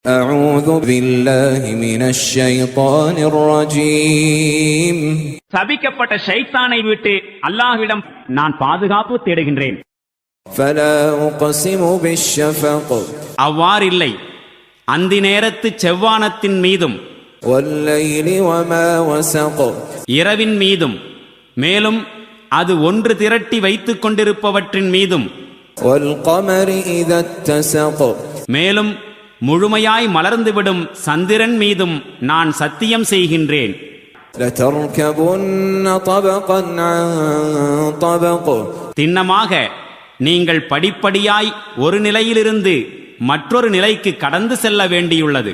أعوذ بالله من الشيطان الرجيم சபிக்கப்பட்ட ஷைத்தானை விட்டு அல்லாஹ்விடம் நான் பாதுகாப்பு தேடுகின்றேன். فلا أقسم بالشفق அவ்வாறில்லை, அந்தி நேரத்து செவ்வானத்தின் மீதும் والليل وما وسق இரவின் மீதும் மேலும் அது ஒன்று திரட்டி வைத்துக் கொண்டிருப்பவற்றின் மீதும் والقمر إذا اتسق மேலும் முழுமையாய் மலர்ந்துவிடும் சந்திரன் மீதும் நான் சத்தியம் செய்கின்றேன். لتركبن طبقا عن طبق திண்ணமாக நீங்கள் படிப்படியாய் ஒரு நிலையிலிருந்து மற்றொரு நிலைக்கு கடந்து செல்ல வேண்டியுள்ளது.